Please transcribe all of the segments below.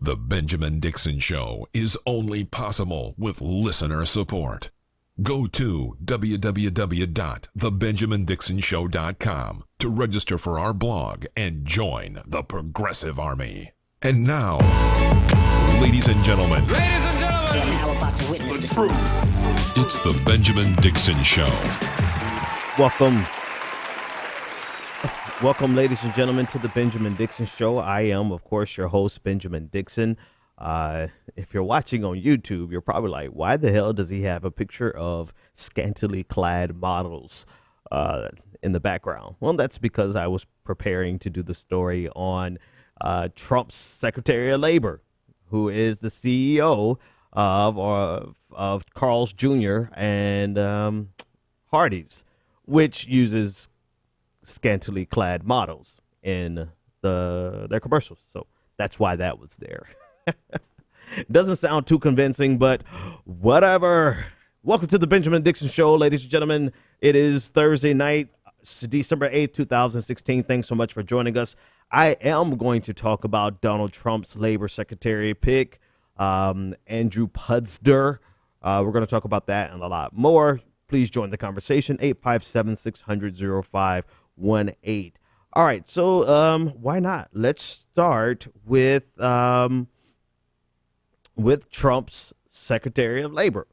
The Benjamin Dixon Show is only possible with listener support. Go to www.thebenjamindixonshow.com to register for our blog and join the Progressive Army. And now, ladies and gentlemen, You're now about to witness the truth. it's the Benjamin Dixon Show. Welcome, ladies and gentlemen, to the Benjamin Dixon Show. I am, of course, your host, Benjamin Dixon. If you're watching on YouTube, you're probably like, why the hell does he have a picture of scantily clad models in the background? Well, that's because I was preparing to do the story on Trump's Secretary of Labor, who is the CEO of Carl's Jr. and Hardee's, which uses scantily clad models in their commercials. So that's why that was there. Doesn't sound too convincing, but whatever. Welcome to the Benjamin Dixon Show, ladies and gentlemen. It is Thursday night, December 8th, 2016. Thanks so much for joining us. I am going to talk about Donald Trump's labor secretary pick, Andrew Puder. We're going to talk about that and a lot more. Please join the conversation, 857-600-0518. All right, so why not? Let's start with Trump's Secretary of Labor.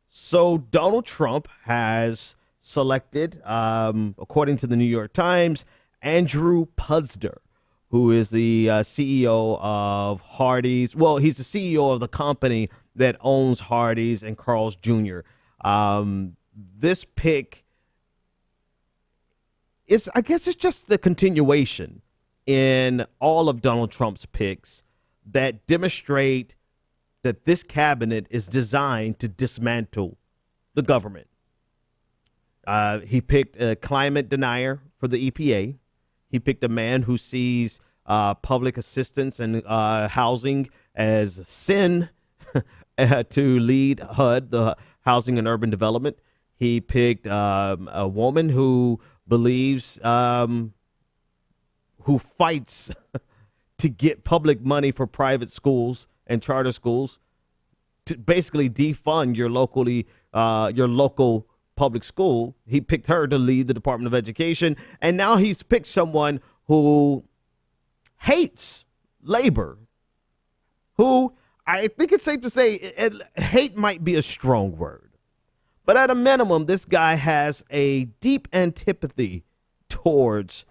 So Donald Trump has selected, according to the New York Times, Andrew Puder, who is the CEO of Hardee's. Well, he's the CEO of the company that owns Hardee's and Carl's Jr. This pick is, I guess, it's just the continuation in all of Donald Trump's picks that demonstrate that this cabinet is designed to dismantle the government. He picked a climate denier for the EPA. He picked a man who sees public assistance and housing as sin to lead HUD, the Housing and Urban Development. He picked a woman who believes, who fights to get public money for private schools and charter schools to basically defund your local public school. He picked her to lead the Department of Education, and now he's picked someone who hates labor, who I think it's safe to say hate might be a strong word, but at a minimum, this guy has a deep antipathy towards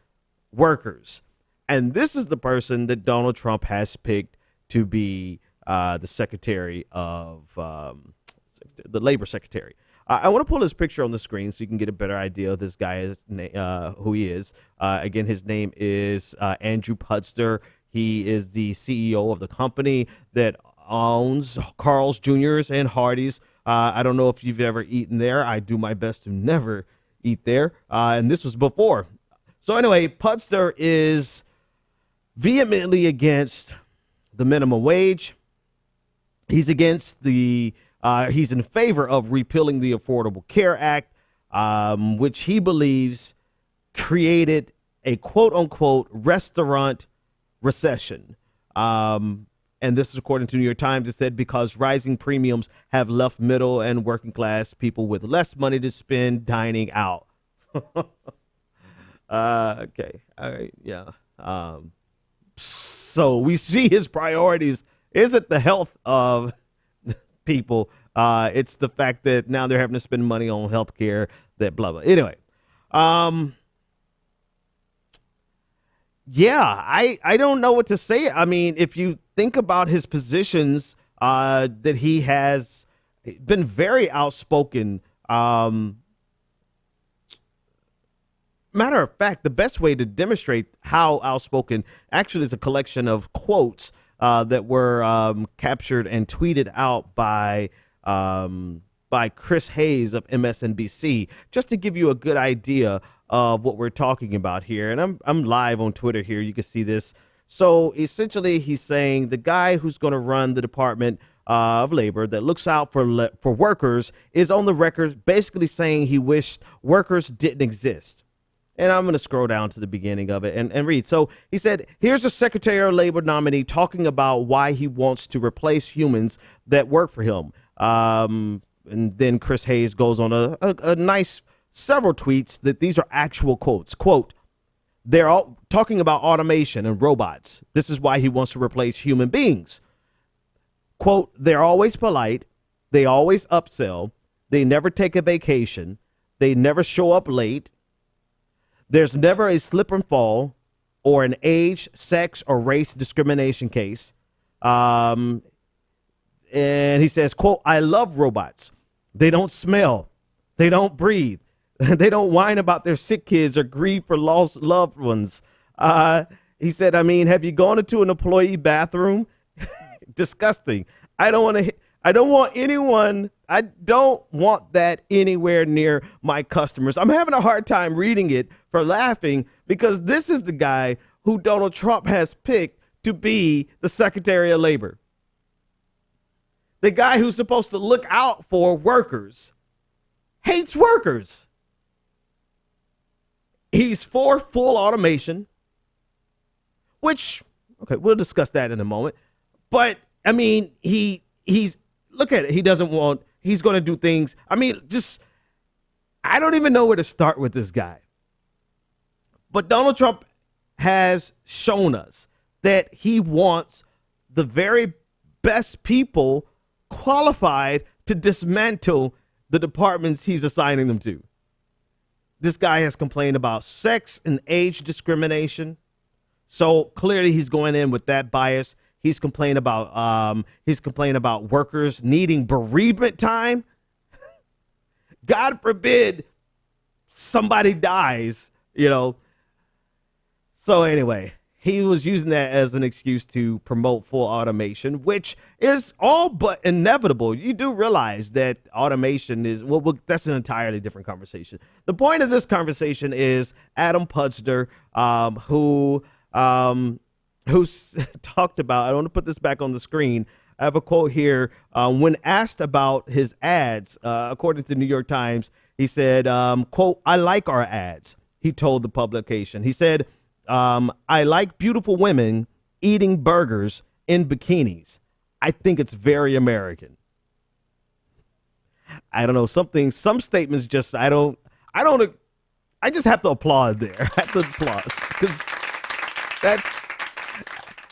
workers. And this is the person that Donald Trump has picked to be the secretary of the labor secretary. I want to pull his picture on the screen so you can get a better idea of this guy, who he is. Again, his name is Andrew Puder. He is the CEO of the company that owns Carl's Jr.'s and Hardee's. I don't know if you've ever eaten there. I do my best to never eat there. And this was before. So anyway, Puder is vehemently against the minimum wage. He's against he's in favor of repealing the Affordable Care Act, which he believes created a quote unquote restaurant recession. And this is according to New York Times. It said because rising premiums have left middle and working class people with less money to spend dining out. Okay. All right. Yeah. So we see his priorities isn't the health of people. It's the fact that now they're having to spend money on health care, that blah, blah. Anyway. Yeah, I don't know what to say. I mean, if you think about his positions, that he has been very outspoken. Matter of fact, the best way to demonstrate how outspoken actually is a collection of quotes that were captured and tweeted out by Chris Hayes of MSNBC, just to give you a good idea of what we're talking about here. And I'm live on Twitter here. You can see this. So essentially, he's saying the guy who's going to run the Department of Labor that looks out for workers is on the record basically saying he wished workers didn't exist. And I'm going to scroll down to the beginning of it and read. So he said, here's a Secretary of Labor nominee talking about why he wants to replace humans that work for him. And then Chris Hayes goes on a nice several tweets that these are actual quotes. Quote, they're all talking about automation and robots. This is why he wants to replace human beings. Quote, they're always polite. They always upsell. They never take a vacation. They never show up late. There's never a slip and fall or an age, sex, or race discrimination case. And he says, quote, I love robots. They don't smell. They don't breathe. They don't whine about their sick kids or grieve for lost loved ones. He said, I mean, have you gone into an employee bathroom? Disgusting. I don't want that anywhere near my customers. I'm having a hard time reading it for laughing because this is the guy who Donald Trump has picked to be the Secretary of Labor. The guy who's supposed to look out for workers hates workers. He's for full automation, which, okay, we'll discuss that in a moment. But I mean, he's look at it. He's going to do things. I mean, I don't even know where to start with this guy. But Donald Trump has shown us that he wants the very best people qualified to dismantle the departments he's assigning them to. This guy has complained about sex and age discrimination. So clearly he's going in with that bias. He's complaining about workers needing bereavement time. God forbid somebody dies, So anyway, he was using that as an excuse to promote full automation, which is all but inevitable. You do realize that automation is, well, that's an entirely different conversation. The point of this conversation is Adam Puder, who talked about, I want to put this back on the screen. I have a quote here. When asked about his ads, according to the New York Times, he said, quote, I like our ads, he told the publication. He said, I like beautiful women eating burgers in bikinis. I think it's very American. I don't know, some statements just, I just have to applaud there. I have to applaud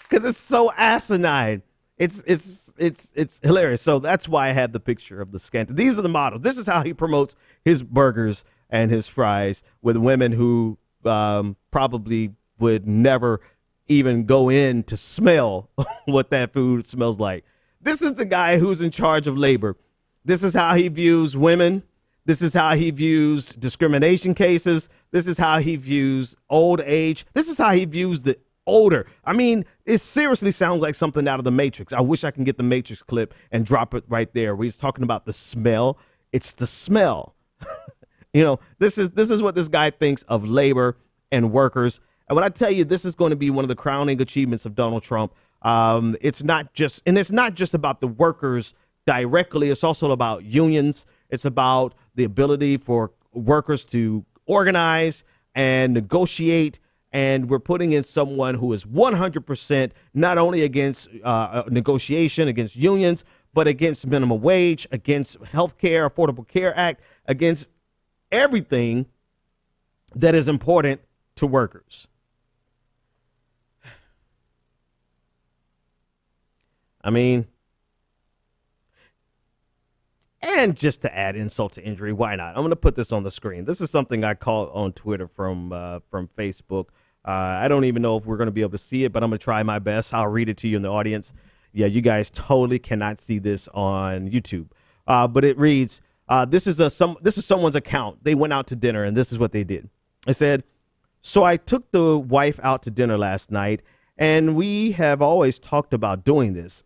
because it's so asinine. It's hilarious. So that's why I had the picture of the scant. These are the models. This is how he promotes his burgers and his fries with women who probably would never even go in to smell what that food smells like. This is the guy who's in charge of labor. This is how he views women. This is how he views discrimination cases. This is how he views old age. This is how he views the older. I mean, it seriously sounds like something out of the Matrix. I wish I can get the Matrix clip and drop it right there. We're talking about the smell. It's the smell. This is what this guy thinks of labor and workers. And when I tell you this is going to be one of the crowning achievements of Donald Trump, it's not just about the workers directly. It's also about unions. It's about the ability for workers to organize and negotiate. And we're putting in someone who is 100% not only against negotiation, against unions, but against minimum wage, against health care, Affordable Care Act, against everything that is important to workers. I mean, and just to add insult to injury, why not? I'm going to put this on the screen. This is something I caught on Twitter from Facebook. I don't even know if we're going to be able to see it, but I'm going to try my best. I'll read it to you in the audience. Yeah, you guys totally cannot see this on YouTube. But it reads, this is someone's account. They went out to dinner, and this is what they did. It said, so I took the wife out to dinner last night, and we have always talked about doing this.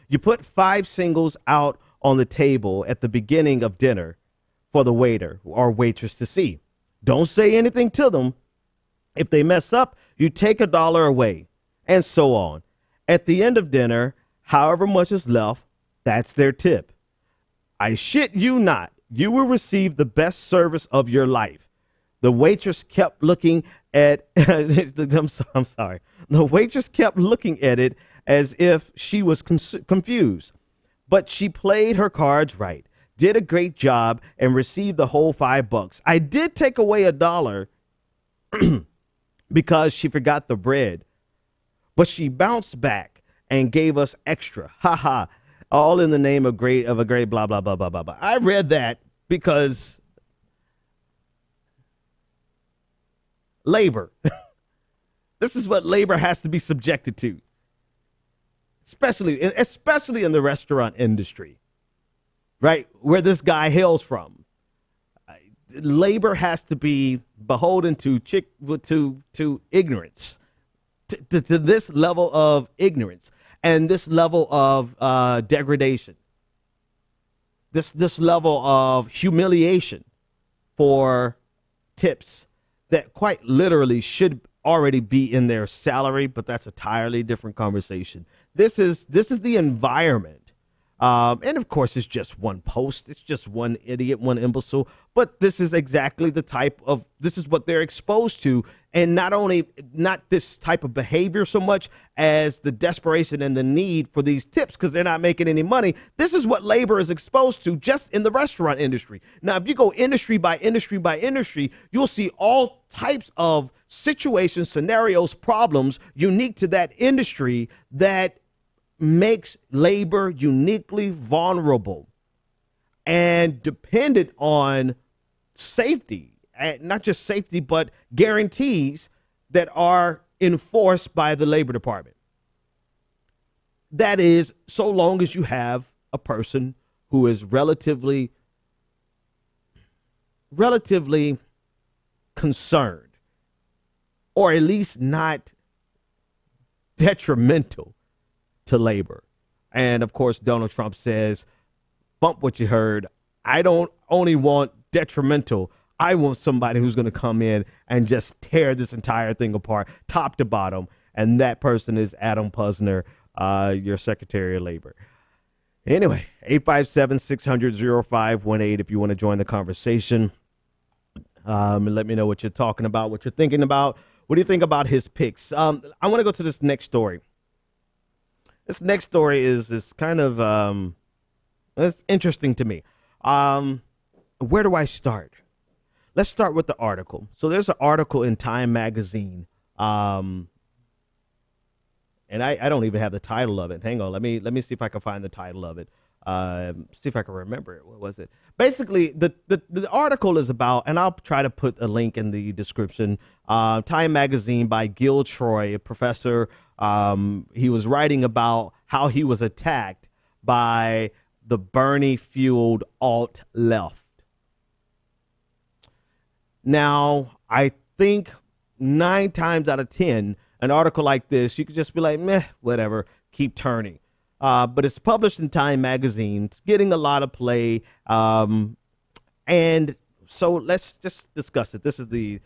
You put 5 singles out on the table at the beginning of dinner for the waiter or waitress to see. Don't say anything to them. If they mess up, you take $1 away, and so on. At the end of dinner, however much is left, that's their tip. I shit you not, you will receive the best service of your life. The waitress kept looking at I'm sorry. The waitress kept looking at it as if she was confused. But she played her cards right, did a great job, and received the whole $5. I did take away $1 because she forgot the bread, but she bounced back and gave us extra. Ha ha. All in the name of a great blah blah blah blah blah blah. I read that because labor. This is what labor has to be subjected to, especially in the restaurant industry, right? Where this guy hails from. Labor has to be beholden to ignorance, to this level of ignorance and this level of degradation, this level of humiliation for tips that quite literally should already be in their salary, but that's a entirely different conversation. This is the environment. And of course, it's just one post. It's just one idiot, one imbecile. But this is exactly this is what they're exposed to. And not this type of behavior so much as the desperation and the need for these tips because they're not making any money. This is what labor is exposed to just in the restaurant industry. Now, if you go industry by industry by industry, you'll see all types of situations, scenarios, problems unique to that industry that makes labor uniquely vulnerable and dependent on safety, and not just safety, but guarantees that are enforced by the Labor Department. That is, so long as you have a person who is relatively concerned, or at least not detrimental to labor. And of course, Donald Trump says, bump what you heard. I don't only want detrimental. I want somebody who's going to come in and just tear this entire thing apart, top to bottom. And that person is Adam Posner, your Secretary of Labor. Anyway, 857-600-0518 if you want to join the conversation. And let me know what you're talking about, what you're thinking about. What do you think about his picks? I want to go to this next story. This next story is kind of it's interesting to me. Where do I start? Let's start with the article. So there's an article in Time magazine, and I don't even have the title of it. Hang on, let me see if I can find the title of it. See if I can remember it. What was it? Basically, the article is about, and I'll try to put a link in the description. Time magazine by Gil Troy, a professor. He was writing about how he was attacked by the Bernie-fueled alt-left. Now, I think 9 times out of 10, an article like this, you could just be like, meh, whatever, keep turning. But it's published in Time magazine. It's getting a lot of play. And so let's just discuss it. This is the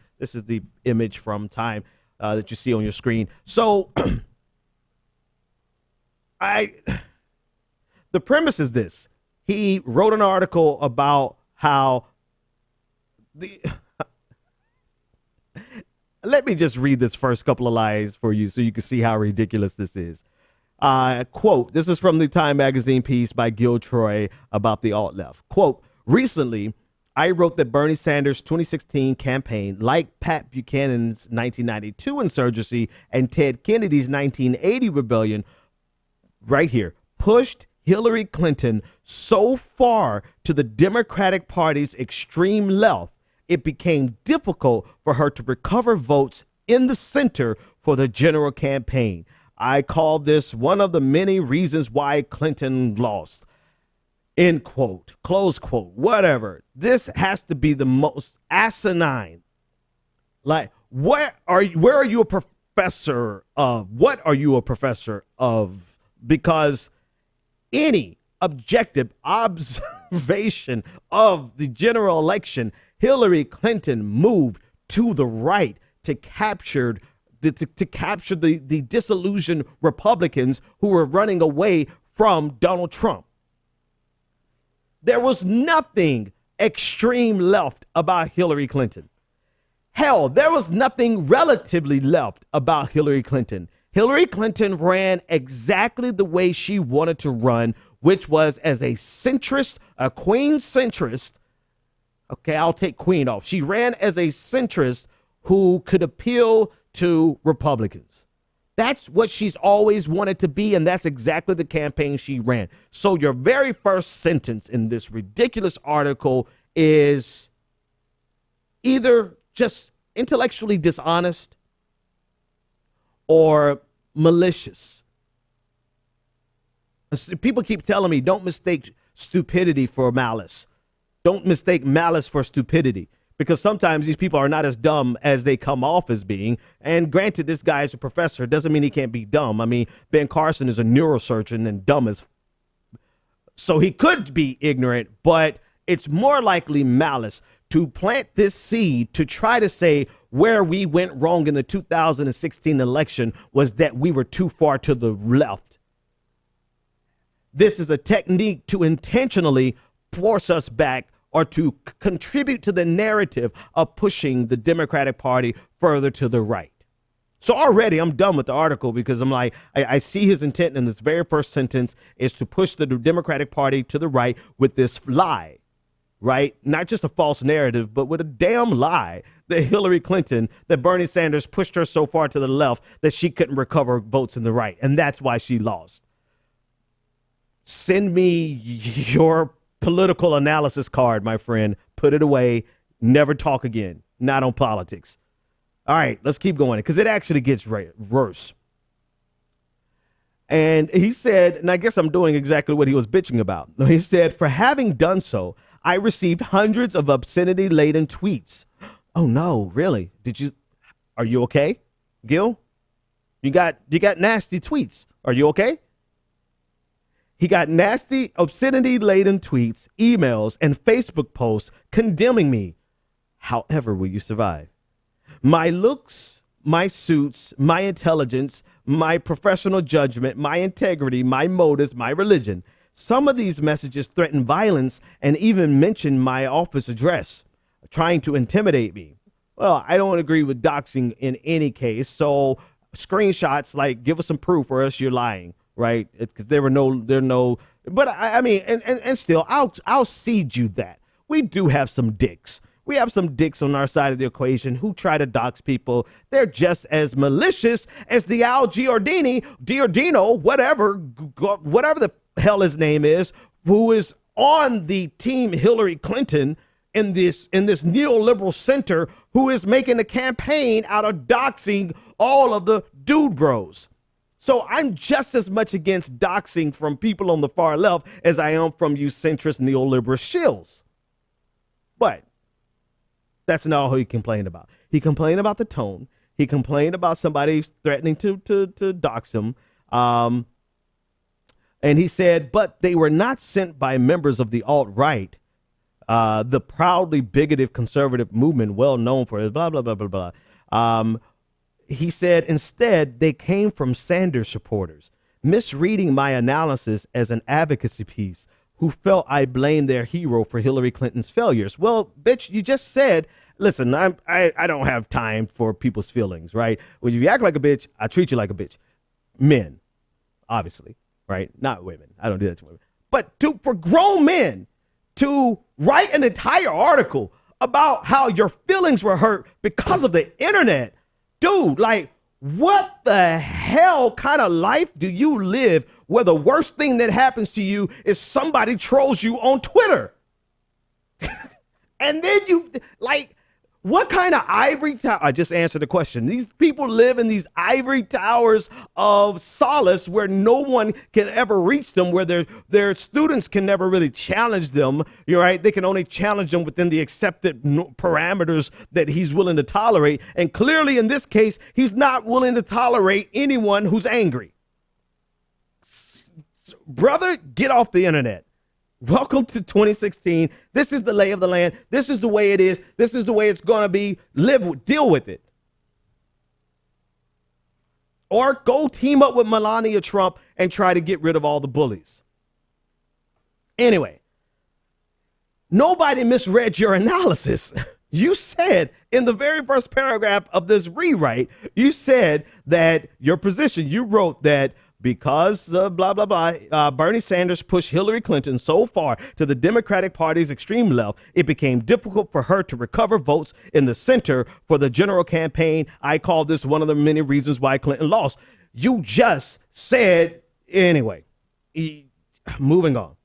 image from Time that you see on your screen. So the premise is this. He wrote an article about how let me just read this first couple of lines for you so you can see how ridiculous this is. Quote, this is from the Time magazine piece by Gil Troy about the alt-left. Quote, recently, I wrote that Bernie Sanders' 2016 campaign, like Pat Buchanan's 1992 insurgency and Ted Kennedy's 1980 rebellion, right here, pushed Hillary Clinton so far to the Democratic Party's extreme left, it became difficult for her to recover votes in the center for the general campaign. I call this one of the many reasons why Clinton lost. End quote, close quote, whatever. This has to be the most asinine. Like, where are you a professor of? What are you a professor of? Because any objective observation of the general election, Hillary Clinton moved to the right to capture the disillusioned Republicans who were running away from Donald Trump. There was nothing extreme left about Hillary Clinton. Hell, there was nothing relatively left about Hillary Clinton. Hillary Clinton ran exactly the way she wanted to run, which was as a centrist, a queen centrist. Okay, I'll take queen off. She ran as a centrist who could appeal to Republicans. That's what she's always wanted to be, and that's exactly the campaign she ran. So your very first sentence in this ridiculous article is either just intellectually dishonest or malicious. People keep telling me, don't mistake stupidity for malice. Don't mistake malice for stupidity, because sometimes these people are not as dumb as they come off as being. And granted, this guy is a professor. Doesn't mean he can't be dumb. I mean, Ben Carson is a neurosurgeon and dumb as, so he could be ignorant, but it's more likely malice to plant this seed to try to say where we went wrong in the 2016 election was that we were too far to the left. This is a technique to intentionally force us back or to contribute to the narrative of pushing the Democratic Party further to the right. So already I'm done with the article, because I'm like, I see his intent in this very first sentence is to push the Democratic Party to the right with this lie, right? Not just a false narrative, but with a damn lie that Hillary Clinton, that Bernie Sanders pushed her so far to the left that she couldn't recover votes in the right. And that's why she lost. Send me your political analysis card, my friend. Put it away. Never talk again. Not on politics. All right, let's keep going, because it actually gets worse. And he said, and I guess I'm doing exactly what he was bitching about. He said, for having done so, I received hundreds of obscenity-laden tweets. Oh, no, really? Are you okay, Gil? You got nasty tweets. Are you okay? He got nasty, obscenity-laden tweets, emails, and Facebook posts condemning me. However, will you survive? My looks, my suits, my intelligence, my professional judgment, my integrity, my motives, my religion. Some of these messages threaten violence and even mention my office address, trying to intimidate me. Well, I don't agree with doxing in any case. So screenshots, like, give us some proof or else you're lying. Right, because there are no, but I mean, and still, I'll cede you that we do have some dicks. We have some dicks on our side of the equation who try to dox people. They're just as malicious as the Al Giordino, whatever the hell his name is, who is on the team Hillary Clinton in this neoliberal center, who is making a campaign out of doxing all of the dude bros. So I'm just as much against doxing from people on the far left as I am from you centrist neoliberal shills. But that's not all he complained about. He complained about the tone. He complained about somebody threatening to dox him. And he said, but they were not sent by members of the alt-right, the proudly bigoted conservative movement well known for his blah, blah, blah, blah, blah. He said, instead, they came from Sanders supporters, misreading my analysis as an advocacy piece, who felt I blamed their hero for Hillary Clinton's failures. Well, bitch, you just said, listen, I don't have time for people's feelings, right? When you act like a bitch, I treat you like a bitch. Men, obviously, right? Not women. I don't do that to women. But for grown men to write an entire article about how your feelings were hurt because of the internet, dude, like, what the hell kind of life do you live where the worst thing that happens to you is somebody trolls you on Twitter? And then you, like, what kind of ivory tower? I just answered the question. These people live in these ivory towers of solace where no one can ever reach them, where their students can never really challenge them. You're right. They can only challenge them within the accepted parameters that he's willing to tolerate. And clearly in this case, he's not willing to tolerate anyone who's angry. Brother, get off the internet. Welcome to 2016. This is the lay of the land. This is the way it is. This is the way it's going to be. Deal with it. Or go team up with Melania Trump and try to get rid of all the bullies. Anyway, nobody misread your analysis. You said in the very first paragraph of this rewrite, you said that your position, you wrote that because blah, blah, blah, Bernie Sanders pushed Hillary Clinton so far to the Democratic Party's extreme left, it became difficult for her to recover votes in the center for the general campaign. I call this one of the many reasons why Clinton lost. You just said, anyway, moving on.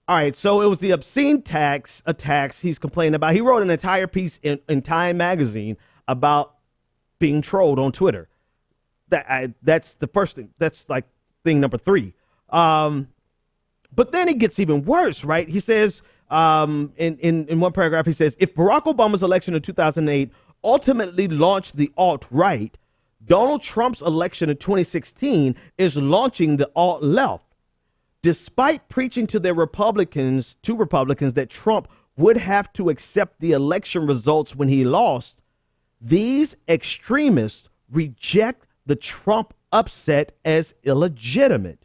All right, so it was the obscene attacks he's complaining about. He wrote an entire piece in Time magazine about being trolled on Twitter. That's the first thing. That's like thing number 3. But then it gets even worse, right? He says in one paragraph, he says, if Barack Obama's election in 2008 ultimately launched the alt-right, Donald Trump's election in 2016 is launching the alt-left. Despite preaching to Republicans that Trump would have to accept the election results when he lost, these extremists reject the Trump upset as illegitimate.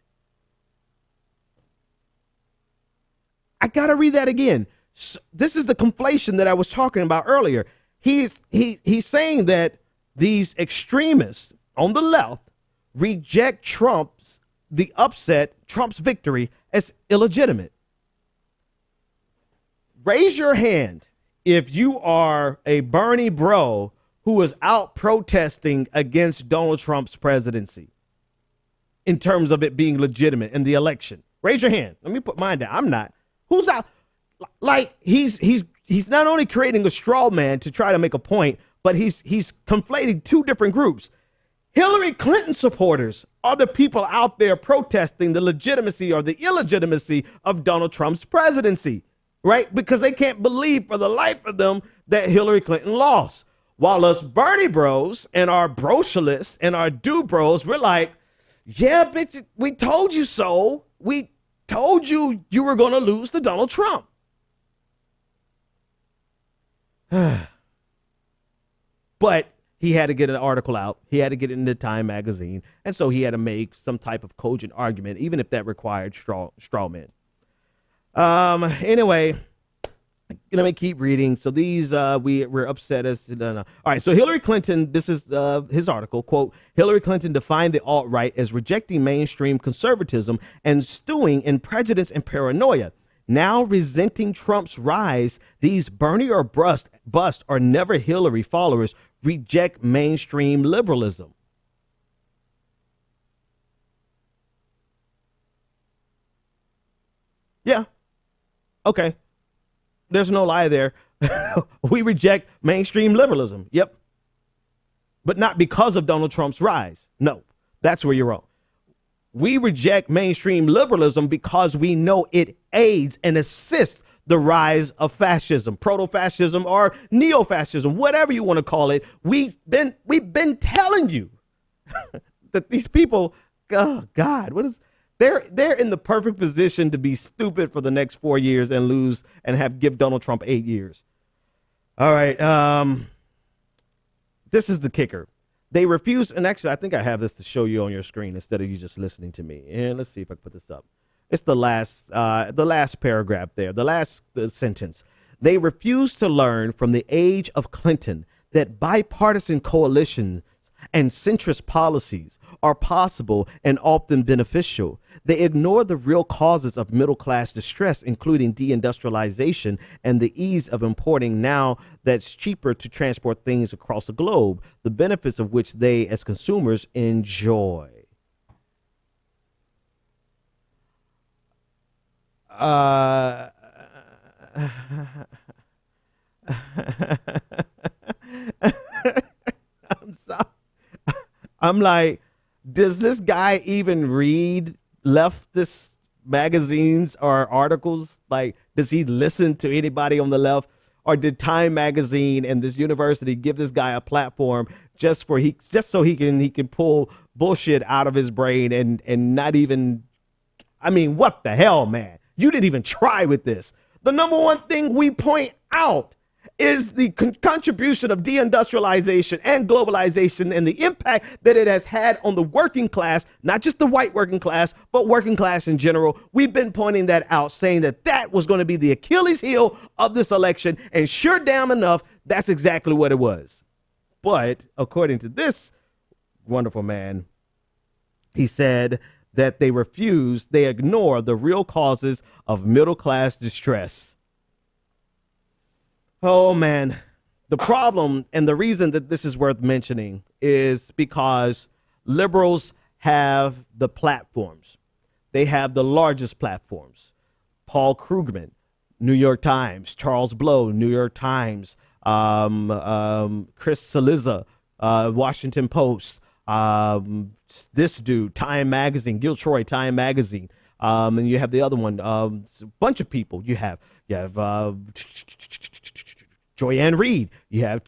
I got to read that again. So this is the conflation that I was talking about earlier. He's saying that these extremists on the left reject Trump's victory as illegitimate. Raise your hand if you are a Bernie bro who is out protesting against Donald Trump's presidency in terms of it being legitimate in the election. Raise your hand. Let me put mine down. I'm not. Who's out? Like he's not only creating a straw man to try to make a point, but he's conflating two different groups. Hillary Clinton supporters are the people out there protesting the legitimacy or the illegitimacy of Donald Trump's presidency, right? Because they can't believe for the life of them that Hillary Clinton lost. While us Bernie bros and our brocialists and our do bros, we're like, yeah, bitch, we told you so. We told you you were going to lose to Donald Trump. But he had to get an article out. He had to get it in the Time magazine. And so he had to make some type of cogent argument, even if that required straw men. Anyway, let me keep reading. So these, we're upset as, no. All right. So Hillary Clinton, this is his article, quote, Hillary Clinton defined the alt-right as rejecting mainstream conservatism and stewing in prejudice and paranoia. Now resenting Trump's rise, these Bernie or bust or never Hillary followers reject mainstream liberalism. Yeah. Okay. There's no lie there. We reject mainstream liberalism. Yep. But not because of Donald Trump's rise. No, that's where you're wrong. We reject mainstream liberalism because we know it aids and assists the rise of fascism, proto-fascism or neo-fascism, whatever you want to call it. We've been telling you that these people, oh God, they're in the perfect position to be stupid for the next 4 years and lose and give Donald Trump 8 years. All right. This is the kicker. They refuse, and actually I think I have this to show you on your screen instead of you just listening to me. And let's see if I can put this up. It's the last paragraph there, the sentence. They refuse to learn from the age of Clinton that bipartisan coalitions and centrist policies are possible and often beneficial. They ignore the real causes of middle-class distress, including deindustrialization and the ease of importing now that's cheaper to transport things across the globe, the benefits of which they, as consumers, enjoy. I'm sorry. I'm like, does this guy even read leftist magazines or articles? Like, does he listen to anybody on the left? Or did Time magazine and this university give this guy a platform just so he can pull bullshit out of his brain and not even, I mean, what the hell, man? You didn't even try with this. The number one thing we point out is the contribution of deindustrialization and globalization and the impact that it has had on the working class, not just the white working class, but working class in general. We've been pointing that out, saying that that was going to be the Achilles heel of this election. And sure damn enough, that's exactly what it was. But according to this wonderful man, he said that they ignore the real causes of middle class distress. Oh, man, the problem and the reason that this is worth mentioning is because liberals have the platforms. They have the largest platforms. Paul Krugman, New York Times. Charles Blow, New York Times. Chris Cillizza, Washington Post. This dude, Time Magazine. Gil Troy, Time Magazine. And you have the other one, a bunch of people. You have Joyanne Reed. You have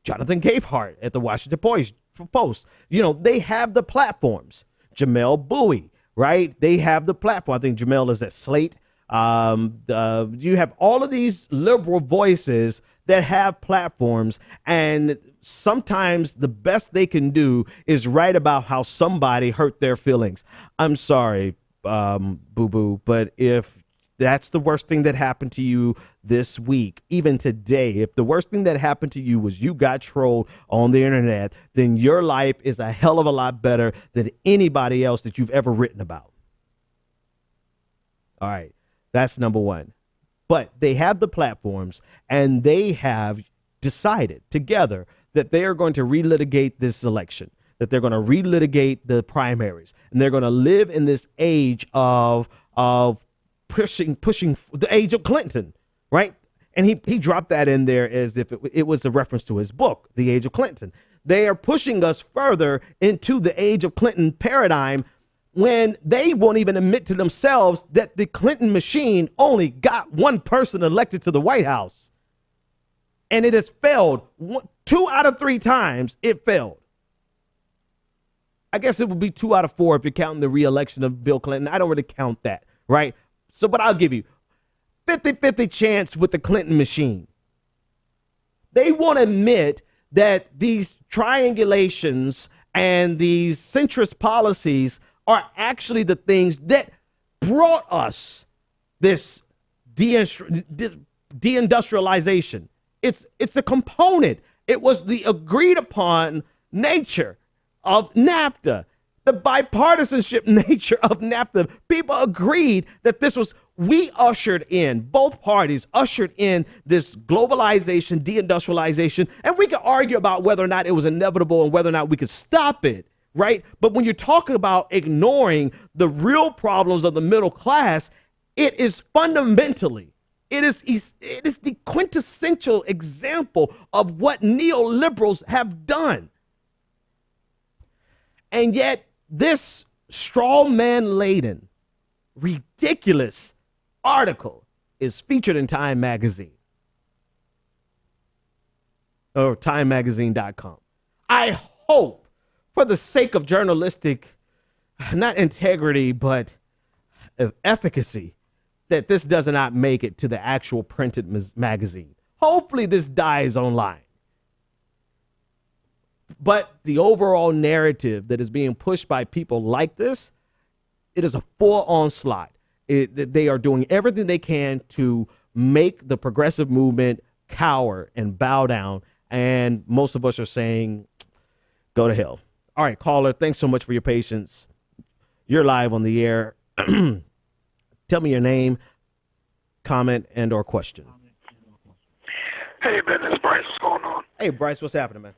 Jonathan Capehart at the Washington Post. You know, they have the platforms. Jamel Bowie, right? They have the platform. I think Jamel is at Slate. You have all of these liberal voices that have platforms, and sometimes the best they can do is write about how somebody hurt their feelings. I'm sorry, boo-boo, but if that's the worst thing that happened to you this week, even today, if the worst thing that happened to you was you got trolled on the internet, then your life is a hell of a lot better than anybody else that you've ever written about. All right, that's number one. But they have the platforms, and they have decided together that they are going to relitigate this election, that they're going to relitigate the primaries, and they're going to live in this age of pushing the age of Clinton, right? And he dropped that in there as if it was a reference to his book, The Age of Clinton. They are pushing us further into the age of Clinton paradigm when they won't even admit to themselves that the Clinton machine only got one person elected to the White House. And it has failed 2 out of 3 times. It failed. I guess it would be 2 out of 4 if you're counting the re-election of Bill Clinton. I don't really count that, right? So, but I'll give you 50-50 chance with the Clinton machine. They won't admit that these triangulations and these centrist policies are actually the things that brought us this deindustrialization. It's a component. It was the agreed upon nature of NAFTA, the bipartisanship nature of NAFTA. People agreed that we ushered in, both parties ushered in this globalization, deindustrialization, and we could argue about whether or not it was inevitable and whether or not we could stop it. Right? But when you're talking about ignoring the real problems of the middle class, it is fundamentally, it is the quintessential example of what neoliberals have done. And yet this straw man laden, ridiculous article is featured in Time Magazine or timemagazine.com. I hope, for the sake of journalistic, not integrity, but of efficacy, that this does not make it to the actual printed magazine. Hopefully this dies online. But the overall narrative that is being pushed by people like this, it is a full onslaught. They are doing everything they can to make the progressive movement cower and bow down. And most of us are saying, go to hell. All right, caller, thanks so much for your patience. You're live on the air. Tell me your name, comment, and or question. Hey, man, it's Bryce. What's going on? Hey, Bryce, what's happening, man?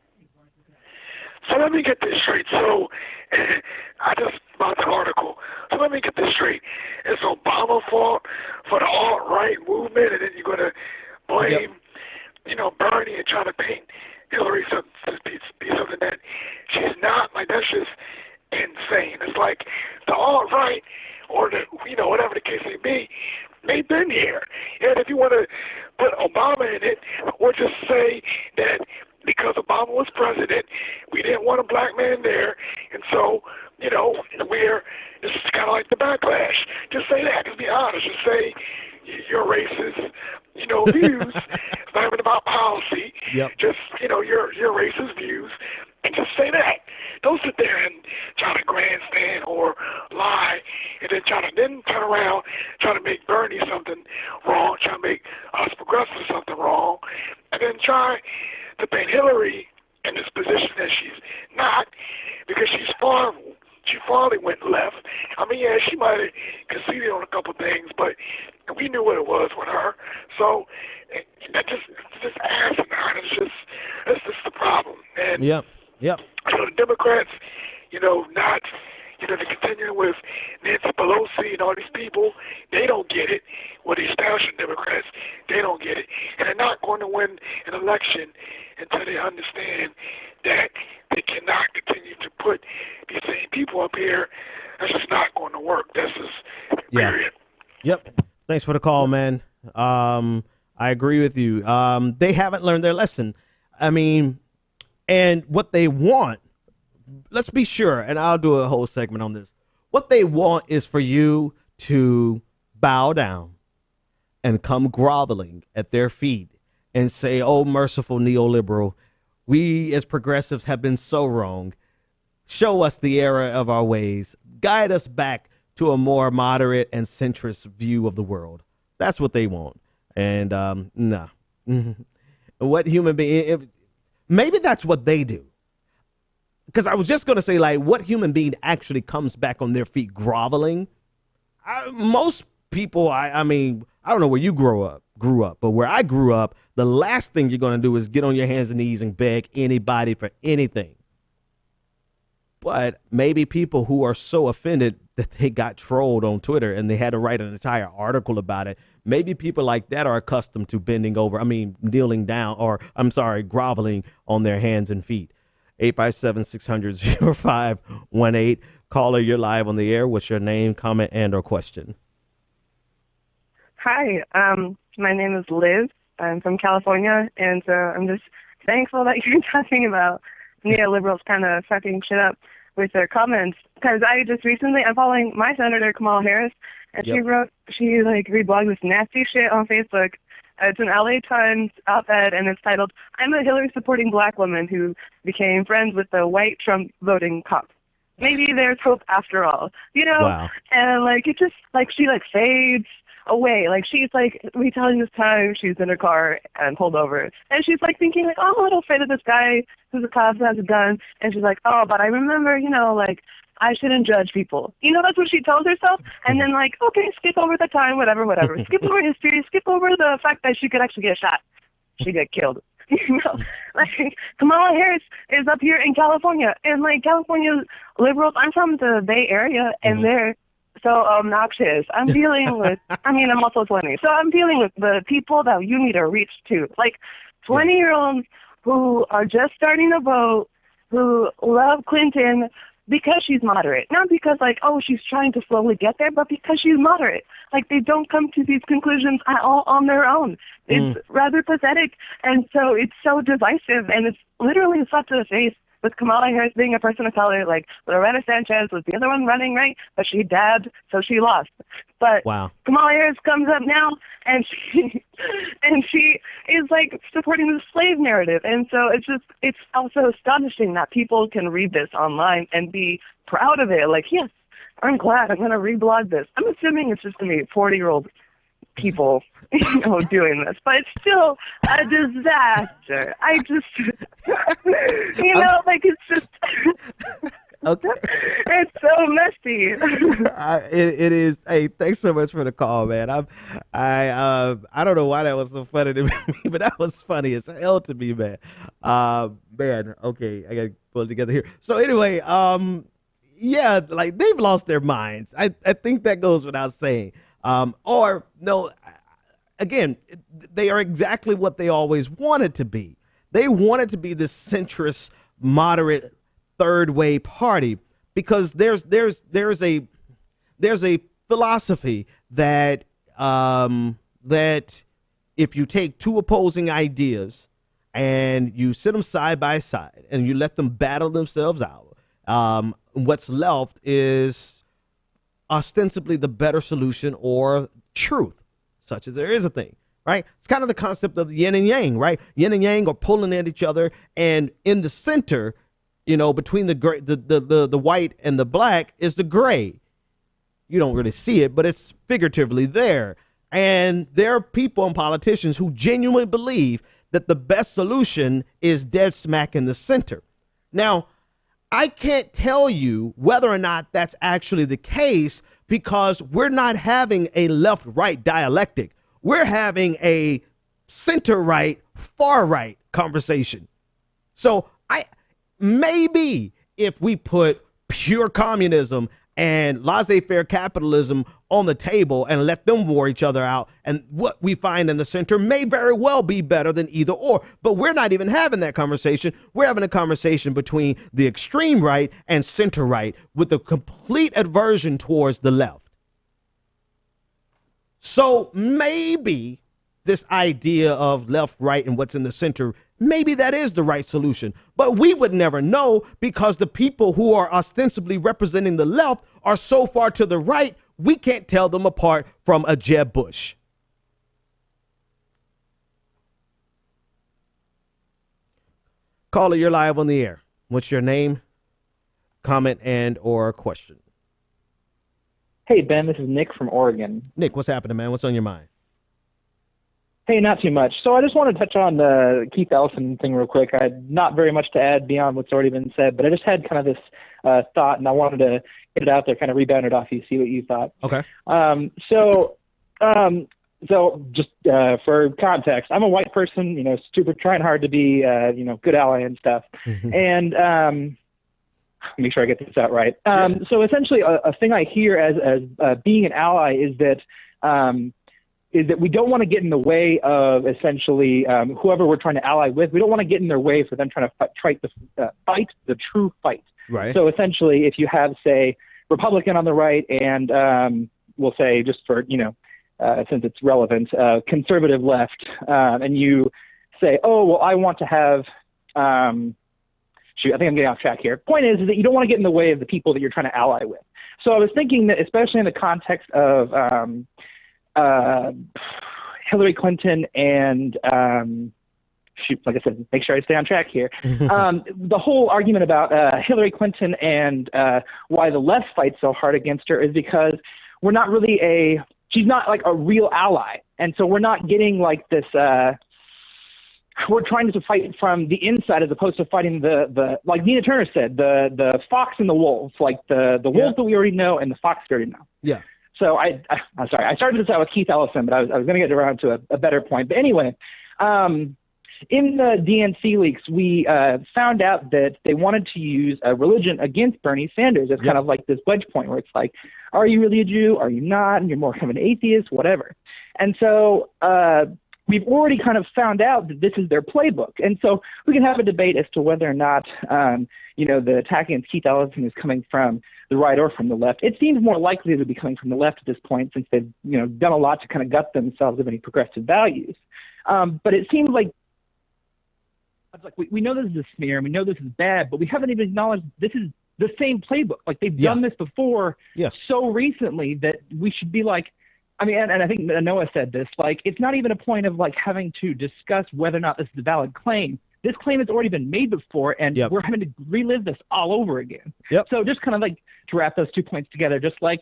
So let me get this straight. So I just bought the article. So let me get this straight. It's Obama's fault for the alt-right movement, and then you're going to blame, Bernie and trying to paint Hillary to be something that she's not. Like, that's just insane. It's like the alt-right or the, whatever the case may be, they've been here. And if you want to put Obama in it, or just say that because Obama was president, we didn't want a black man there, and so, this is kind of like the backlash. Just say that. Just be honest. Just say you're racist, views. It's not even about policy. Yep. Just, your racist views, and just say that. Don't sit there and try to grandstand or lie, and then turn around, try to make Bernie something wrong, try to make us progressives something wrong, and then try to paint Hillary in this position that she's not, because she farly went left. I mean, yeah, she might have conceded on a couple things, but we knew what it was with her. So that just asinine. That's just the problem. And Yep. the Democrats, not they're continuing with Nancy Pelosi and all these people. They don't get it. Well, the establishment Democrats, they don't get it, and they're not going to win an election until they understand that they cannot continue to put these same people up here. That's just not going to work. That's just period. Yep. Thanks for the call, man. I agree with you. They haven't learned their lesson. I mean, and what they want, let's be sure, and I'll do a whole segment on this. What they want is for you to bow down and come groveling at their feet and say, "Oh, merciful neoliberal, we as progressives have been so wrong. Show us the error of our ways. Guide us back to a more moderate and centrist view of the world." That's what they want. And nah. What human being, maybe that's what they do. Because I was just going to say, like, what human being actually comes back on their feet groveling? Most people, I mean, I don't know where you grew up, but where I grew up, the last thing you're going to do is get on your hands and knees and beg anybody for anything. But maybe people who are so offended that they got trolled on Twitter and they had to write an entire article about it, maybe people like that are accustomed to kneeling down, or groveling on their hands and feet. 857-600-0518. Caller, you're live on the air. What's your name, comment, and or question? Hi, my name is Liz. I'm from California, and I'm just thankful that you're talking about neoliberals kind of fucking shit up with their comments, because I'm following my Senator Kamala Harris, and she reblogged this nasty shit on Facebook. It's an LA Times op-ed, and it's titled, "I'm a Hillary-supporting black woman who became friends with the white Trump voting cop. Maybe there's hope after all." Wow. And, it just, she, fades away. She's, retelling this time she's in her car and pulled over. And she's, thinking, oh, I'm a little afraid of this guy who's a cop who has a gun. And she's like, oh, but I remember, I shouldn't judge people. That's what she tells herself. And then, okay, skip over the time, whatever. Skip over history. Skip over the fact that she could actually get shot. She get killed. Kamala Harris is up here in California. And, California liberals, I'm from the Bay Area, and they're so obnoxious. I'm dealing with, I'm also 20. So I'm dealing with the people that you need to reach to. 20-year-olds who are just starting to vote, who love Clinton, because she's moderate. Not because, she's trying to slowly get there, but because she's moderate. They don't come to these conclusions at all on their own. It's rather pathetic, and so it's so divisive, and it's literally a slap to the face with Kamala Harris being a person of color. Loretta Sanchez was the other one running, right? But she dabbed, so she lost. But wow. Kamala Harris comes up now, and she is supporting the slave narrative. And so it's also astonishing that people can read this online and be proud of it. Yes, I'm glad I'm going to reblog this. I'm assuming it's just going to be 40-year-old people, doing this, but it's still a disaster. It's just, okay. It's so messy. It is. Hey, thanks so much for the call, man. I don't know why that was so funny to me, but that was funny as hell to me, man. Man, okay, I gotta pull it together here. So anyway, yeah, they've lost their minds. I think that goes without saying. Or no, again, they are exactly what they always wanted to be. They wanted to be this centrist, moderate, third way party, because there's a philosophy that that if you take two opposing ideas and you sit them side by side and you let them battle themselves out, what's left is ostensibly the better solution or truth, such as there is a thing. right? It's kind of the concept of yin and yang, right? Yin and yang are pulling at each other, and in the center, you know, between the gray, the white and the black is the gray. You don't really see it, but it's figuratively there. And there are people and politicians who genuinely believe that the best solution is dead smack in the center. Now, I can't tell you whether or not that's actually the case, because we're not having a left-right dialectic. We're having a center-right, far-right conversation. So maybe if we put pure communism and laissez-faire capitalism on the table and let them war each other out, and what we find in the center may very well be better than either or. But we're not even having that conversation. We're having a conversation between the extreme right and center right, with a complete aversion towards the left. So maybe this idea of left, right, and what's in the center, maybe that is the right solution. But we would never know, because the people who are ostensibly representing the left are so far to the right, we can't tell them apart from a Jeb Bush. Caller, you're live on the air. What's your name, comment, and or question? Hey, Ben, this is Nick from Oregon. Nick, what's happening, man? What's on your mind? Hey, not too much. So I just want to touch on the Keith Ellison thing real quick. I had not very much to add beyond what's already been said, but I just had kind of this thought, and I wanted to get it out there, kind of rebound it off you, see what you thought. Okay. So just for context, I'm a white person, you know, super trying hard to be, you know, good ally and stuff. And make sure I get this out right. So essentially, a thing I hear as being an ally is that we don't want to get in the way of essentially whoever we're trying to ally with. We don't want to get in their way for them trying to fight the true fight. Right. So essentially, if you have, say, Republican on the right and we'll say, just for, you know, since it's relevant, conservative left, and you say, oh, well, I want to have I think I'm getting off track here. Point is that you don't want to get in the way of the people that you're trying to ally with. So I was thinking that, especially in the context of Hillary Clinton and like I said, make sure I stay on track here. The whole argument about Hillary Clinton and why the left fights so hard against her is because we're not really she's not like a real ally. And so we're not getting like this, we're trying to fight from the inside as opposed to fighting the like Nina Turner said, the fox and the wolf, like the wolf that we already know and the fox we already know. Yeah. So I'm sorry, I started this out with Keith Ellison, but I was going to get around to a better point. But anyway, in the DNC leaks, we found out that they wanted to use a religion against Bernie Sanders as kind of like this wedge point where it's like, are you really a Jew? Are you not? And you're more kind of an atheist, whatever. And so we've already kind of found out that this is their playbook. And so we can have a debate as to whether or not, you know, the attack against Keith Ellison is coming from the right or from the left. It seems more likely to be coming from the left at this point, since they've, you know, done a lot to kind of gut themselves of any progressive values. But it seems like we know this is a smear and we know this is bad, but we haven't even acknowledged this is the same playbook. Like they've done this before so recently that we should be like, I mean, and I think Anoa said this, like, it's not even a point of like having to discuss whether or not this is a valid claim. This claim has already been made before, and we're having to relive this all over again. So just kind of like to wrap those 2 points together, just like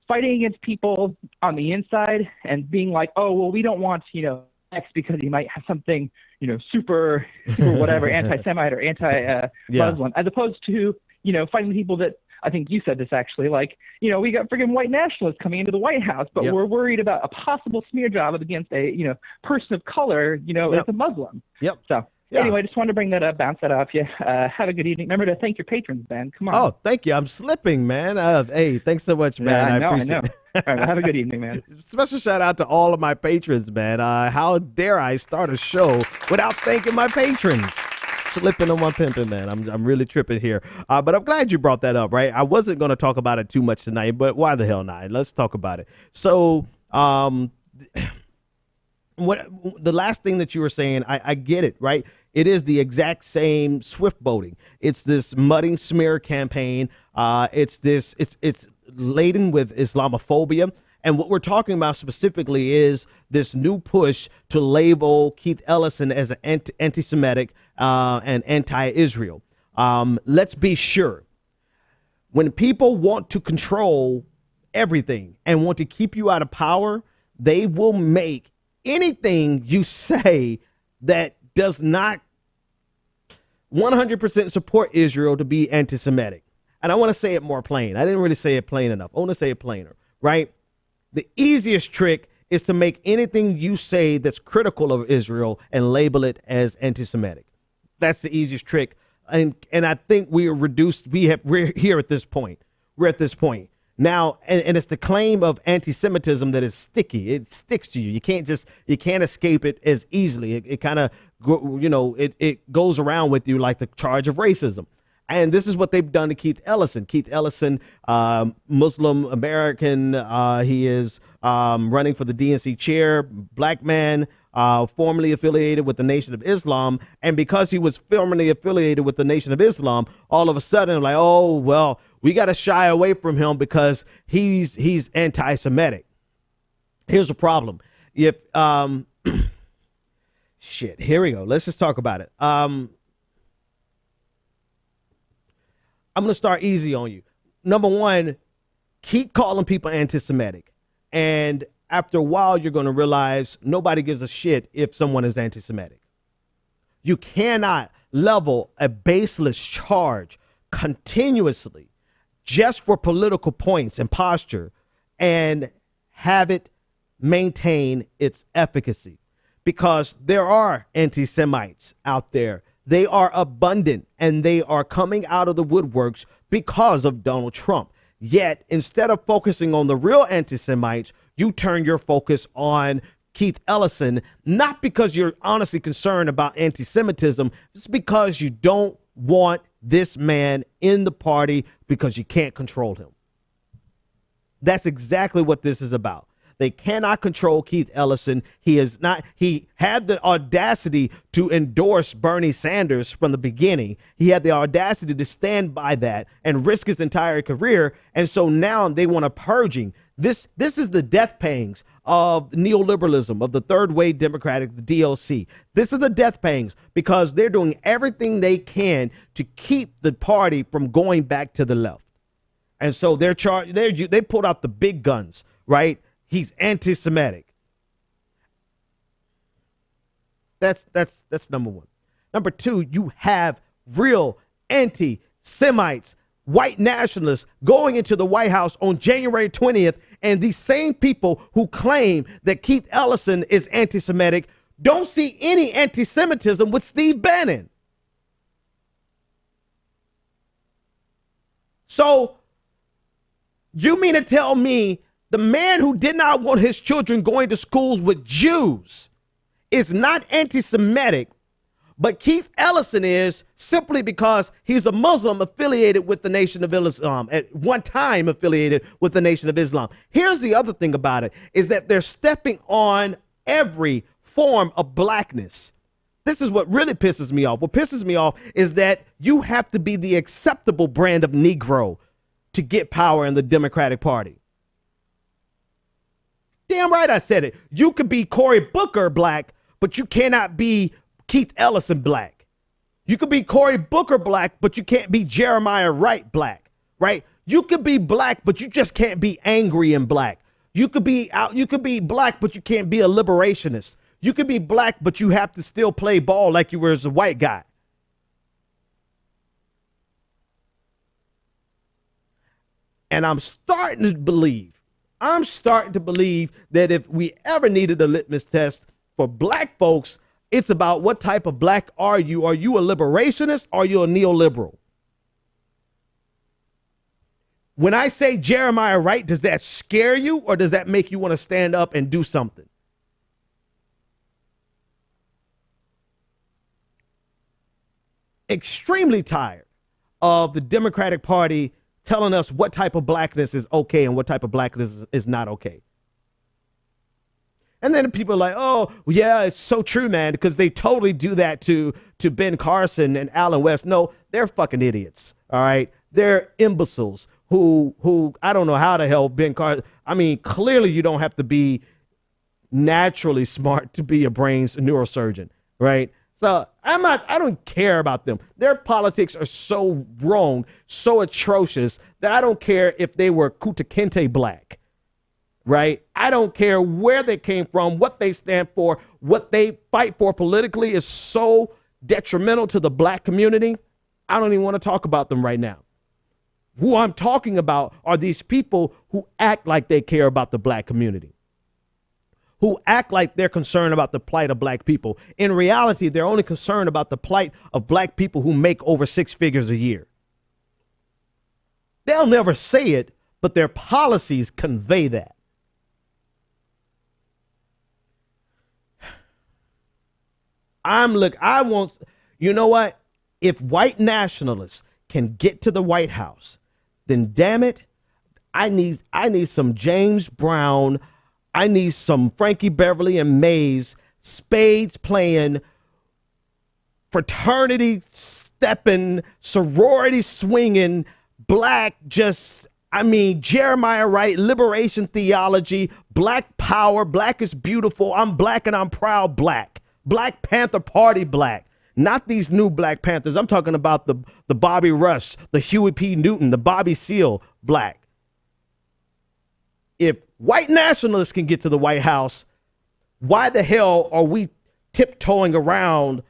fighting against people on the inside and being like, oh, well, we don't want, you know, X because he might have something, you know, super whatever, anti-Semite or anti-Muslim, as opposed to, you know, fighting the people that, I think you said this actually, like, you know, we got friggin' white nationalists coming into the White House, but we're worried about a possible smear job against a, you know, person of color, you know, as a Muslim. So anyway, just wanted to bring that up, bounce that off you. Have a good evening. Remember to thank your patrons, Ben. Come on. Oh, thank you. I'm slipping, man. Hey, thanks so much, man. I appreciate know. All right, well, have a good evening, man. Special shout out to all of my patrons, man. How dare I start a show without thanking my patrons? Slipping on my pimping, man. I'm really tripping here. But I'm glad you brought that up, right? I wasn't going to talk about it too much tonight, but why the hell not? Let's talk about it. So, what the last thing that you were saying, I get it, right? It is the exact same swift boating. It's this mudding smear campaign. It's laden with Islamophobia. And what we're talking about specifically is this new push to label Keith Ellison as an anti-Semitic and anti-Israel. Let's be sure, when people want to control everything and want to keep you out of power, they will make anything you say that does not 100% support Israel to be anti-Semitic. And I want to say it more plain. I didn't really say it plain enough. I want to say it plainer, right? The easiest trick is to make anything you say that's critical of Israel and label it as anti-Semitic. That's the easiest trick. And I think we are reduced. We're here at this point. We're at this point now. And it's the claim of anti-Semitism that is sticky. It sticks to you. You can't escape it as easily. It kind of, it goes around with you like the charge of racism. And this is what they've done to Keith Ellison. Keith Ellison, Muslim American. He is running for the DNC chair, black man, formerly affiliated with the Nation of Islam. And because he was formerly affiliated with the Nation of Islam, all of a sudden, like, oh, well, we got to shy away from him because he's anti-Semitic. Here's the problem. If shit, here we go. Let's just talk about it. I'm going to start easy on you. Number one, keep calling people anti-Semitic. And after a while, you're going to realize nobody gives a shit if someone is anti-Semitic. You cannot level a baseless charge continuously just for political points and posture and have it maintain its efficacy, because there are anti-Semites out there. They are abundant, and they are coming out of the woodworks because of Donald Trump. Yet, instead of focusing on the real anti-Semites, you turn your focus on Keith Ellison, not because you're honestly concerned about anti-Semitism, it's because you don't want this man in the party because you can't control him. That's exactly what this is about. They cannot control Keith Ellison. He had the audacity to endorse Bernie Sanders from the beginning. He had the audacity to stand by that and risk his entire career. And so now they want a purging. This is the death pangs of neoliberalism, of the third wave Democratic, the DLC. This is the death pangs because they're doing everything they can to keep the party from going back to the left. And so they pulled out the big guns, right? He's anti-Semitic. That's number one. Number two, you have real anti-Semites, white nationalists going into the White House on January 20th, and these same people who claim that Keith Ellison is anti-Semitic don't see any anti-Semitism with Steve Bannon. So you mean to tell me the man who did not want his children going to schools with Jews is not anti-Semitic, but Keith Ellison is, simply because he's a Muslim affiliated with the Nation of Islam, at one time affiliated with the Nation of Islam? Here's the other thing about it, is that they're stepping on every form of blackness. This is what really pisses me off. What pisses me off is that you have to be the acceptable brand of Negro to get power in the Democratic Party. Damn right I said it. You could be Cory Booker black, but you cannot be Keith Ellison black. You could be Cory Booker black, but you can't be Jeremiah Wright black, right? You could be black, but you just can't be angry and black. You could be black, but you can't be a liberationist. You could be black, but you have to still play ball like you were as a white guy. And I'm starting to believe that if we ever needed a litmus test for black folks, it's about what type of black are you? Are you a liberationist? Or are you a neoliberal? When I say Jeremiah Wright, does that scare you, or does that make you want to stand up and do something? Extremely tired of the Democratic Party telling us what type of blackness is okay and what type of blackness is not okay. And then people are like, oh, yeah, it's so true, man, because they totally do that to Ben Carson and Alan West. No, they're fucking idiots, all right? They're imbeciles who I don't know how the hell Ben Carson. I mean, clearly you don't have to be naturally smart to be a brains neurosurgeon, right? So I don't care about them. Their politics are so wrong, so atrocious that I don't care if they were Kuta Kinte black, right? I don't care where they came from, what they stand for, what they fight for politically is so detrimental to the black community. I don't even want to talk about them right now. Who I'm talking about are these people who act like they care about the black community, who act like they're concerned about the plight of black people. In reality, they're only concerned about the plight of black people who make over 6 figures a year. They'll never say it, but their policies convey that. You know what? If white nationalists can get to the White House, then damn it, I need some James Brown. I need some Frankie Beverly and Mays, spades playing, fraternity stepping, sorority swinging, black Jeremiah Wright, liberation theology, black power, black is beautiful, I'm black and I'm proud black, Black Panther Party black. Not these new Black Panthers. I'm talking about the Bobby Rush, the Huey P. Newton, the Bobby Seale black. If white nationalists can get to the White House, why the hell are we tiptoeing around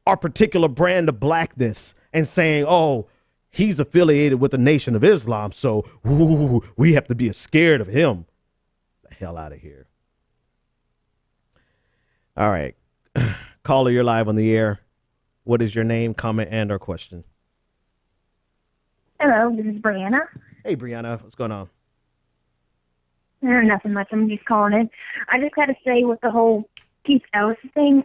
our particular brand of blackness and saying, oh, he's affiliated with the Nation of Islam, so we have to be scared of him? The hell out of here. All right. Caller, you're live on the air. What is your name, comment, and or question? Hello, this is Brianna. Hey, Brianna. What's going on? Nothing much. I'm just calling in. I just got to say with the whole Keith Ellison thing,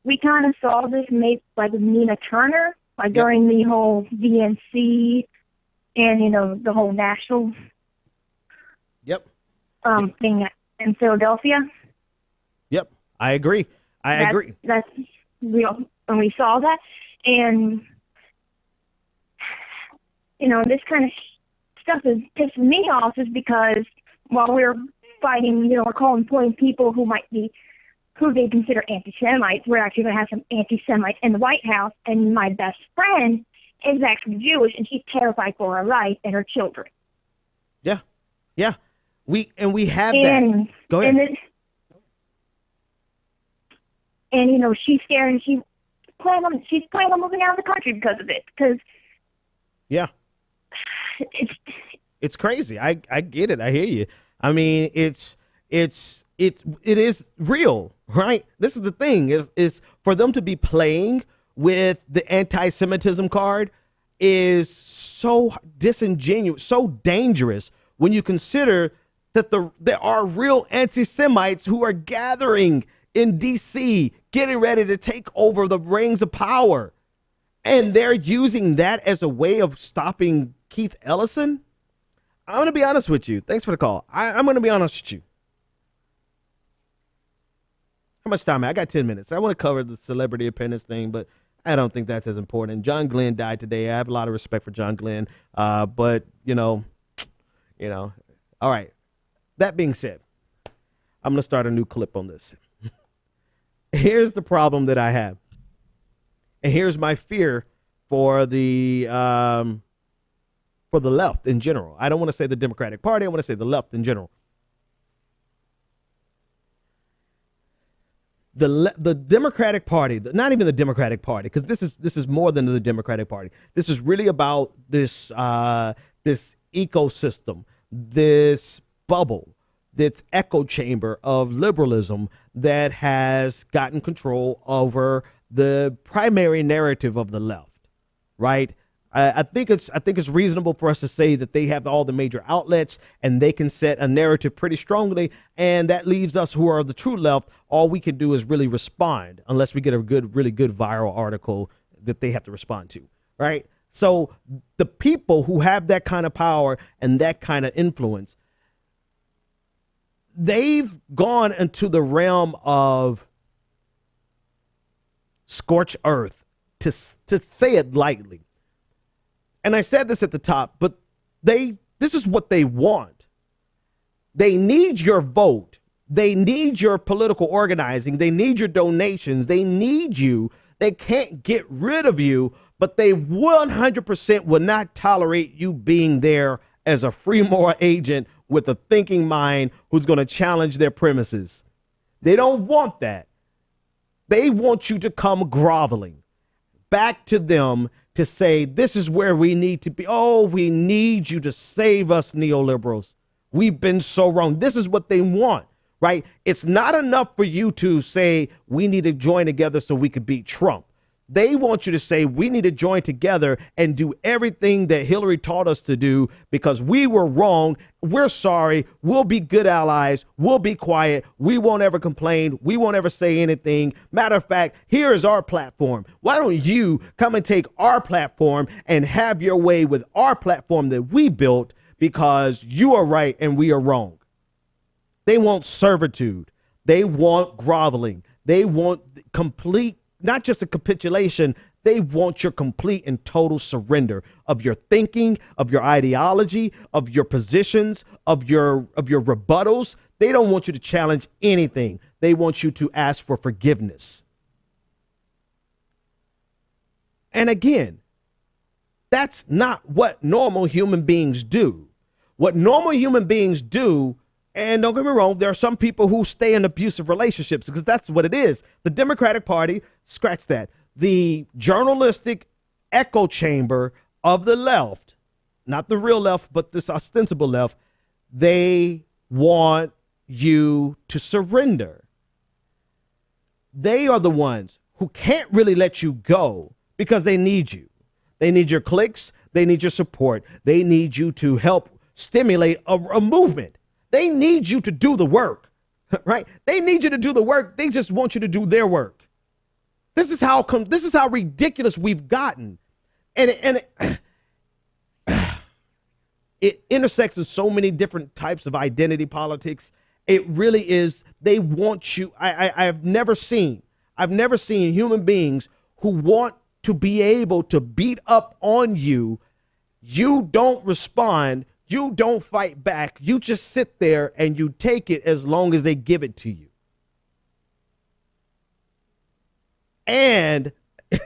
we kind of saw this maybe with Nina Turner, during the whole DNC and, the whole national thing in Philadelphia. Yep, I agree. I agree. That's real. And we saw that. And, this kind of stuff is pissing me off is because while we're fighting, we're pointing people who they consider anti-Semites, we're actually going to have some anti-Semites in the White House. And my best friend is actually Jewish, and she's terrified for her life and her children. Yeah. Yeah. We have that. Go ahead. And she's scared, and she's planning on moving out of the country because of it. Because it's crazy. I get it. I hear you. I mean, it is real, right? This is the thing is for them to be playing with the anti-Semitism card is so disingenuous, so dangerous when you consider that there are real anti-Semites who are gathering in D.C., getting ready to take over the reins of power. And they're using that as a way of stopping Keith Ellison. I'm going to be honest with you. Thanks for the call. I'm going to be honest with you. How much time? I got 10 minutes. I want to cover the celebrity apprentice thing, but I don't think that's as important. John Glenn died today. I have a lot of respect for John Glenn. But, all right. That being said, I'm going to start a new clip on this. Here's the problem that I have. And here's my fear for the left in general. I don't want to say the Democratic Party. I want to say the left in general. The Democratic Party, not even the Democratic Party, because this is more than the Democratic Party. This is really about this ecosystem, this bubble, this echo chamber of liberalism that has gotten control over the primary narrative of the left, right? I think it's reasonable for us to say that they have all the major outlets and they can set a narrative pretty strongly, and that leaves us who are the true left. All we can do is really respond, unless we get a really good viral article that they have to respond to, right? So the people who have that kind of power and that kind of influence, they've gone into the realm of scorched earth, to say it lightly. And I said this at the top, but this is what they want. They need your vote. They need your political organizing. They need your donations. They need you. They can't get rid of you, but they 100% will not tolerate you being there as a free moral agent with a thinking mind who's going to challenge their premises. They don't want that. They want you to come groveling back to them to say, this is where we need to be. Oh, we need you to save us, neoliberals. We've been so wrong. This is what they want, right? It's not enough for you to say we need to join together so we could beat Trump. They want you to say we need to join together and do everything that Hillary taught us to do because we were wrong. We're sorry. We'll be good allies. We'll be quiet. We won't ever complain. We won't ever say anything. Matter of fact, here is our platform. Why don't you come and take our platform and have your way with our platform that we built because you are right and we are wrong. They want servitude. They want groveling. They want complete, not just a capitulation, they want your complete and total surrender of your thinking, of your ideology, of your positions, of your rebuttals. They don't want you to challenge anything. They want you to ask for forgiveness. And again, that's not what normal human beings do. What normal human beings do, and don't get me wrong, there are some people who stay in abusive relationships because that's what it is. The Democratic Party, scratch that. The journalistic echo chamber of the left, not the real left, but this ostensible left, they want you to surrender. They are the ones who can't really let you go because they need you. They need your clicks. They need your support. They need you to help stimulate a movement. They need you to do the work, right? They need you to do the work. They just want you to do their work. This is how ridiculous we've gotten. And it intersects with so many different types of identity politics. It really is. They want you. I've never seen human beings who want to be able to beat up on you. You don't respond. You don't fight back. You just sit there and you take it as long as they give it to you. And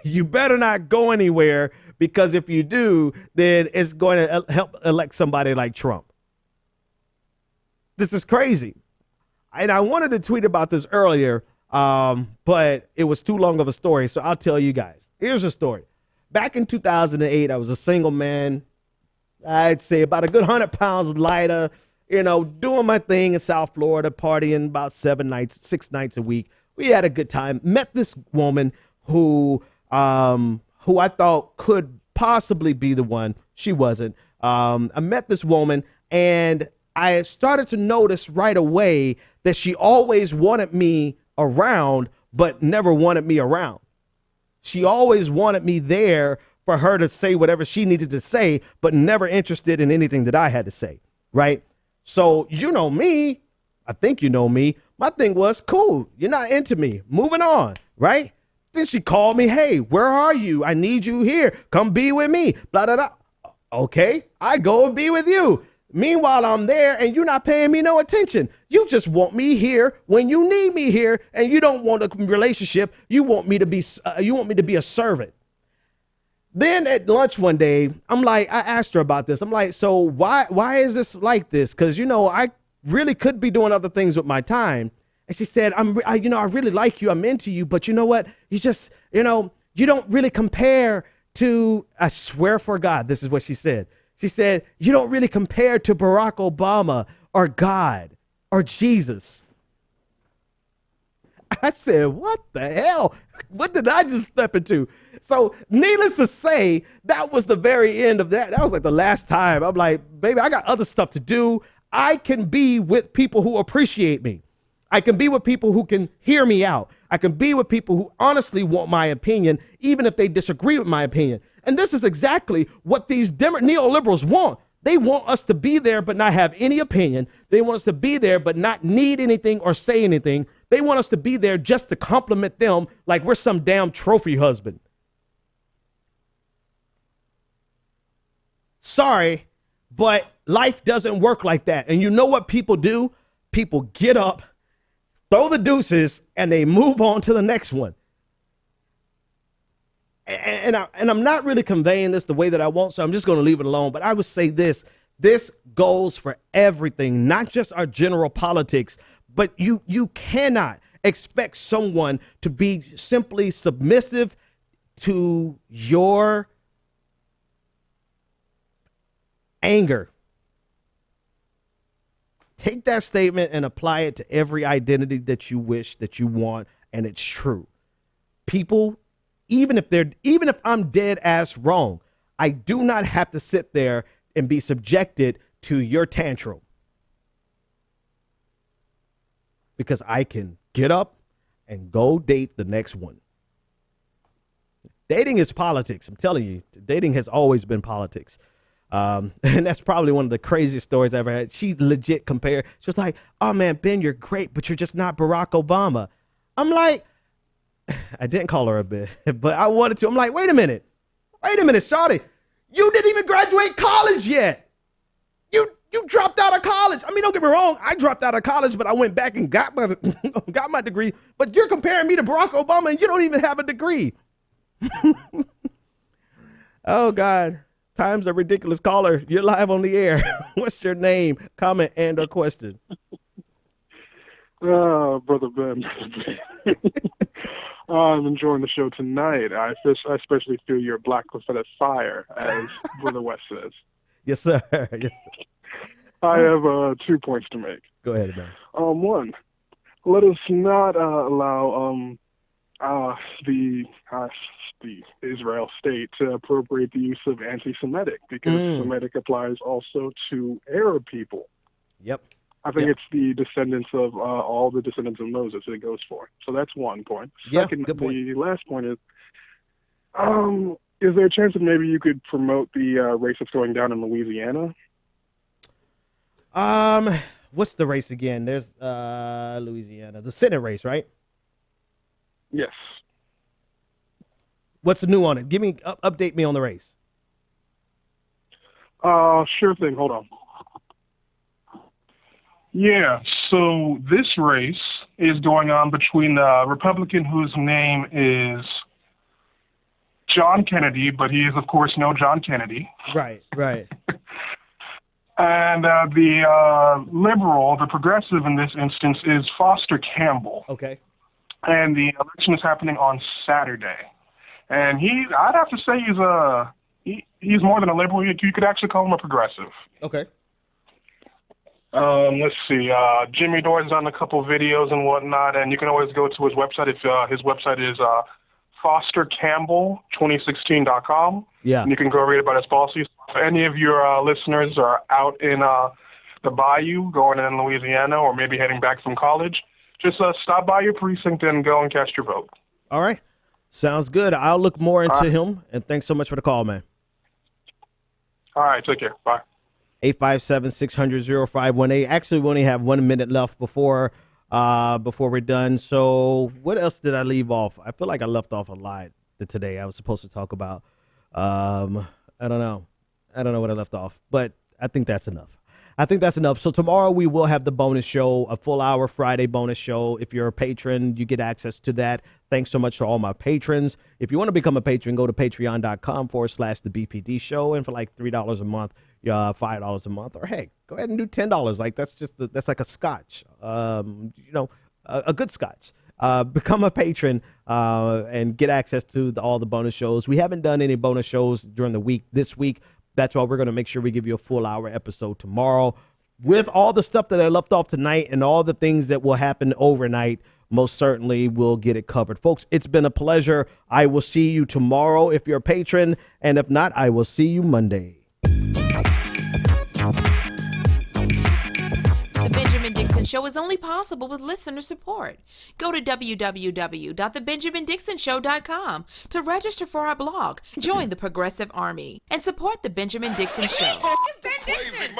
you better not go anywhere because if you do, then it's going to help elect somebody like Trump. This is crazy. And I wanted to tweet about this earlier, but it was too long of a story. So I'll tell you guys. Here's a story. Back in 2008, I was a single man. I'd say about a good 100 pounds lighter, doing my thing in South Florida, partying about 6 nights a week. We had a good time. Met this woman who I thought could possibly be the one. She wasn't. I met this woman and I started to notice right away that she always wanted me around, but never wanted me around. She always wanted me there for her to say whatever she needed to say, but never interested in anything that I had to say, right? So you know me. I think you know me. My thing was, cool, you're not into me. Moving on, right? Then she called me, hey, where are you? I need you here. Come be with me. Blah, blah, blah. Okay, I go and be with you. Meanwhile, I'm there and you're not paying me no attention. You just want me here when you need me here, and you don't want a relationship. You want me to be a servant. Then at lunch one day, I asked her about this. I'm like, so why is this like this? Because, I really could be doing other things with my time. And she said, I really like you. I'm into you. But you know what? You just, you don't really compare to, I swear for God, this is what she said. She said, you don't really compare to Barack Obama or God or Jesus. I said, what the hell? What did I just step into? So needless to say, that was the very end of that. That was like the last time. I'm like, baby, I got other stuff to do. I can be with people who appreciate me. I can be with people who can hear me out. I can be with people who honestly want my opinion, even if they disagree with my opinion. And this is exactly what these neoliberals want. They want us to be there but not have any opinion. They want us to be there but not need anything or say anything. They want us to be there just to compliment them like we're some damn trophy husband. Sorry, but life doesn't work like that. And you know what people do? People get up, throw the deuces, and they move on to the next one. And I'm not really conveying this the way that I want, so I'm just going to leave it alone. But I would say this goes for everything, not just our general politics, but you cannot expect someone to be simply submissive to your anger. Take that statement and apply it to every identity that you wish, that you want, and it's true. People, even if I'm dead ass wrong, I do not have to sit there and be subjected to your tantrum. Because I can get up and go date the next one. Dating is politics. I'm telling you, dating has always been politics. And that's probably one of the craziest stories I ever had. She legit compared. She was like, oh man, Ben, you're great, but you're just not Barack Obama. I'm like, I didn't call her a bitch, but I wanted to. I'm like, wait a minute, shawty. You didn't even graduate college yet. You dropped out of college. I mean, don't get me wrong. I dropped out of college, but I went back and got my degree. But you're comparing me to Barack Obama, and you don't even have a degree. Oh, God. Times are ridiculous. Caller, you're live on the air. What's your name, comment, and or question? Brother Ben. I'm enjoying the show tonight. I especially feel your black prophetic fire, as Brother West says. Yes, sir. Yes, sir. I have 2 points to make. Go ahead, man. One, let us not allow the Israel state to appropriate the use of anti-Semitic, because Semitic applies also to Arab people. Yep. I think it's the descendants of all the descendants of Moses it goes for. So that's 1 point. Yeah, Second, good point. The last point is there a chance that maybe you could promote the race that's going down in Louisiana? What's the race again? There's Louisiana, the Senate race, right? Yes. What's the new on it? Give me update me on the race. Sure thing. Hold on. Yeah, so this race is going on between a Republican whose name is John Kennedy, but he is, of course, no John Kennedy. Right. And the liberal, the progressive in this instance, is Foster Campbell. Okay. And the election is happening on Saturday. And I'd have to say he's more than a liberal. You could actually call him a progressive. Okay. Let's see. Jimmy Dore's done a couple videos and whatnot, and you can always go to his website. If his website is fostercampbell2016.com. Yeah. And you can go read about his policies. If any of your listeners are out in the bayou, going in Louisiana, or maybe heading back from college, just stop by your precinct and go and cast your vote. All right. Sounds good. I'll look more into him, and thanks so much for the call, man. All right. Take care. Bye. 857-600-0518. Actually, we only have 1 minute left before we're done. So what else did I leave off? I feel like I left off a lot today. I was supposed to talk about, I don't know what I left off, but I think that's enough. So tomorrow we will have the bonus show, a full hour Friday bonus show. If you're a patron, you get access to that. Thanks so much to all my patrons. If you want to become a patron, go to patreon.com/the BPD show. And for like $3 a month, $5 a month, or hey, go ahead and do $10. Like that's like a scotch, a good scotch. Become a patron and get access to all the bonus shows. We haven't done any bonus shows during the week this week. That's why we're going to make sure we give you a full hour episode tomorrow with all the stuff that I left off tonight and all the things that will happen overnight. Most certainly we'll get it covered. Folks, it's been a pleasure. I will see you tomorrow if you're a patron. And if not, I will see you Monday. The Benjamin Dixon Show is only possible with listener support. Go to www.thebenjamindixonshow.com to register for our blog, join the Progressive Army, and support The Benjamin Dixon Show. It's Ben Dixon!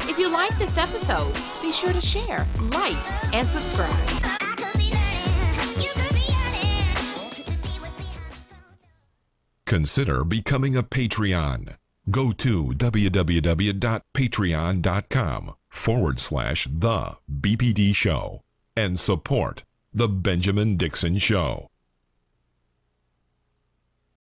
If you like this episode, be sure to share, like, and subscribe. Consider becoming a Patreon. Go to www.patreon.com/The BPD Show and support The Benjamin Dixon Show.